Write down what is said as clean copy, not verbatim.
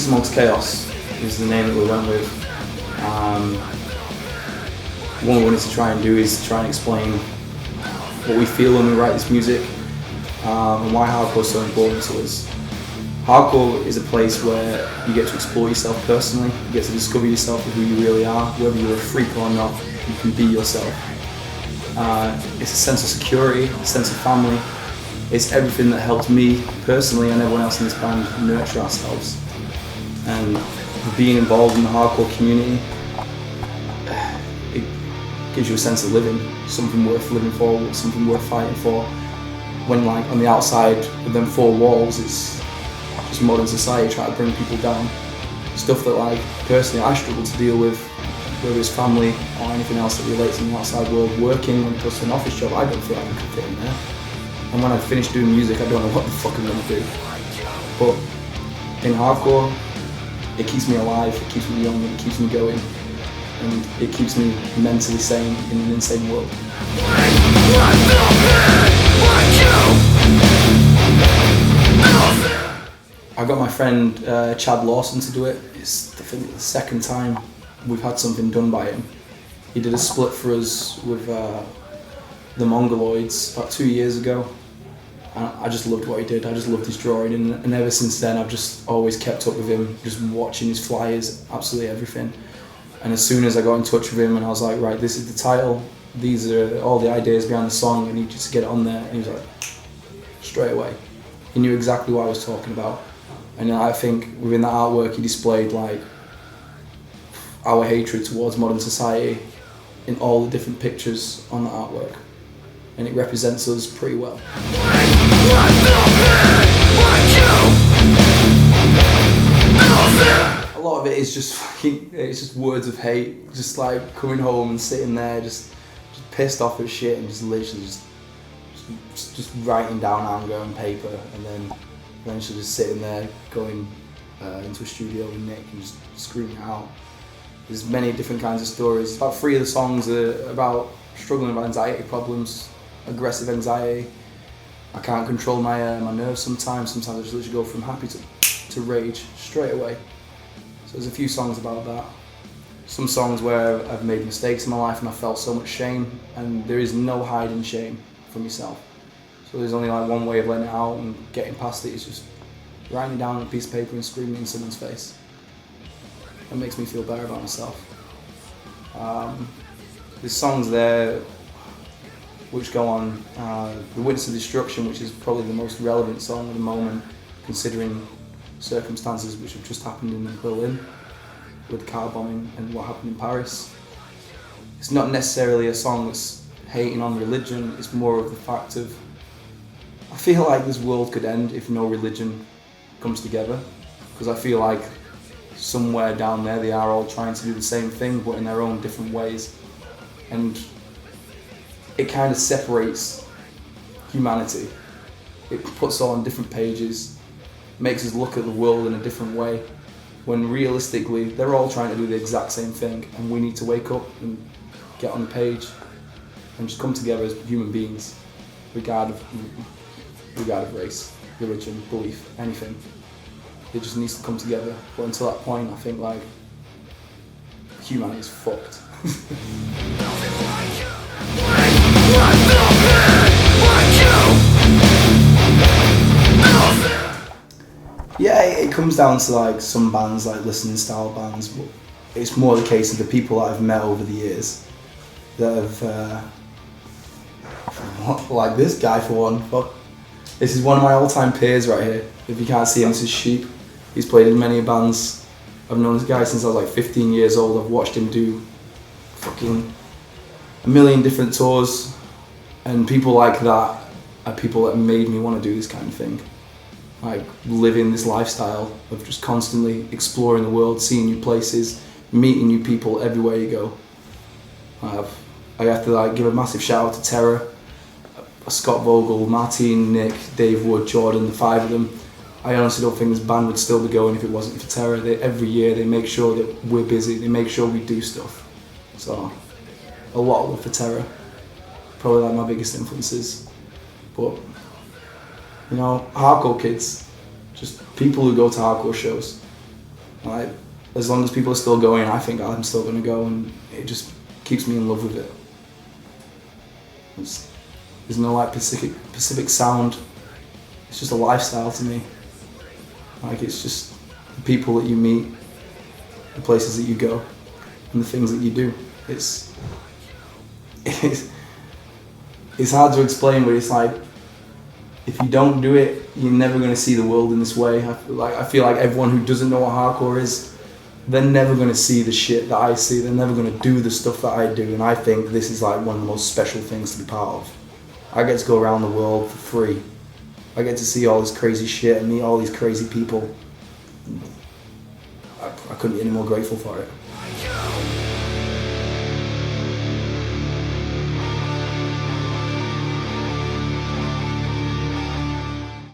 Peace Amongst Chaos is the name that we went with. What we wanted to try and do is try and explain what we feel when we write this music, and why hardcore is so important to us. Hardcore is a place where you get to explore yourself personally, you get to discover yourself and who you really are. Whether you're a freak or not, you can be yourself. It's a sense of security, a sense of family. It's everything that helped me personally and everyone else in this band nurture ourselves. And being involved in the hardcore community, it gives you a sense of living, something worth living for, something worth fighting for. When like on the outside of them four walls, it's just modern society trying to bring people down. Stuff that like personally I struggle to deal with, whether it's family or anything else that relates in the outside world. Working when it comes to an office job, I don't feel like I can fit in there. And when I finish doing music, I don't know what the fuck I'm gonna do. But in hardcore, it keeps me alive, it keeps me young, it keeps me going, and it keeps me mentally sane in an insane world. I got my friend Chad Lawson to do it. It's I think the second time we've had something done by him. He did a split for us with the Mongoloids about 2 years ago. And I just loved what he did, I just loved his drawing, and ever since then I've just always kept up with him, just watching his flyers, absolutely everything. And as soon as I got in touch with him and I was like, right, this is the title, these are all the ideas behind the song, I need you to get it on there. And he was like, straight away. He knew exactly what I was talking about. And I think within that artwork he displayed like our hatred towards modern society in all the different pictures on the artwork. And it represents us pretty well. A lot of it is just it's just words of hate, just like coming home and sitting there just pissed off at shit and just literally just writing down anger on paper, and then eventually just sitting there going into a studio with Nick and just screaming it out. There's many different kinds of stories. About 3 of the songs are about struggling with anxiety problems, aggressive anxiety. I can't control my my nerves sometimes. Sometimes I just literally go from happy to rage straight away. So there's a few songs about that. Some songs where I've made mistakes in my life and I felt so much shame, and there is no hiding shame from yourself. So there's only like one way of letting it out and getting past it, is just writing it down on a piece of paper and screaming it in someone's face. That makes me feel better about myself. There's songs there which go on The Witness of Destruction, which is probably the most relevant song at the moment, considering circumstances which have just happened in Berlin with the car bombing and what happened in Paris. It's not necessarily a song that's hating on religion, it's more of the fact of, I feel like this world could end if no religion comes together, because I feel like somewhere down there they are all trying to do the same thing but in their own different ways, and it kind of separates humanity. It puts all on different pages, makes us look at the world in a different way, when realistically they're all trying to do the exact same thing, and we need to wake up and get on the page and just come together as human beings, regardless of race, religion, belief, anything. It just needs to come together. But until that point, I think like humanity is fucked. Yeah, it comes down to like some bands, like listening style bands, but it's more the case of the people that I've met over the years that have, like this guy for one. Fuck. This is one of my all-time peers right here. If you can't see him, this is Sheep. He's played in many bands. I've known this guy since I was like 15 years old. I've watched him do fucking a million different tours, and people like that are people that made me want to do this kind of thing. Like living this lifestyle of just constantly exploring the world, seeing new places, meeting new people everywhere you go. I have to like give a massive shout out to Terror, Scott Vogel, Martin, Nick, Dave Wood, Jordan, the 5 of them. I honestly don't think this band would still be going if it wasn't for Terror. Every year they make sure that we're busy, they make sure we do stuff. So, a lot of love for Terror. Probably like my biggest influences. But, you know, hardcore kids, just people who go to hardcore shows. Like, as long as people are still going, I think I'm still going to go, and it just keeps me in love with it. There's no like Pacific sound. It's just a lifestyle to me. Like, it's just the people that you meet, the places that you go, and the things that you do. It's hard to explain, but it's like, if you don't do it, you're never going to see the world in this way. I feel like everyone who doesn't know what hardcore is, they're never going to see the shit that I see. They're never going to do the stuff that I do. And I think this is like one of the most special things to be part of. I get to go around the world for free. I get to see all this crazy shit and meet all these crazy people. I couldn't be any more grateful for it.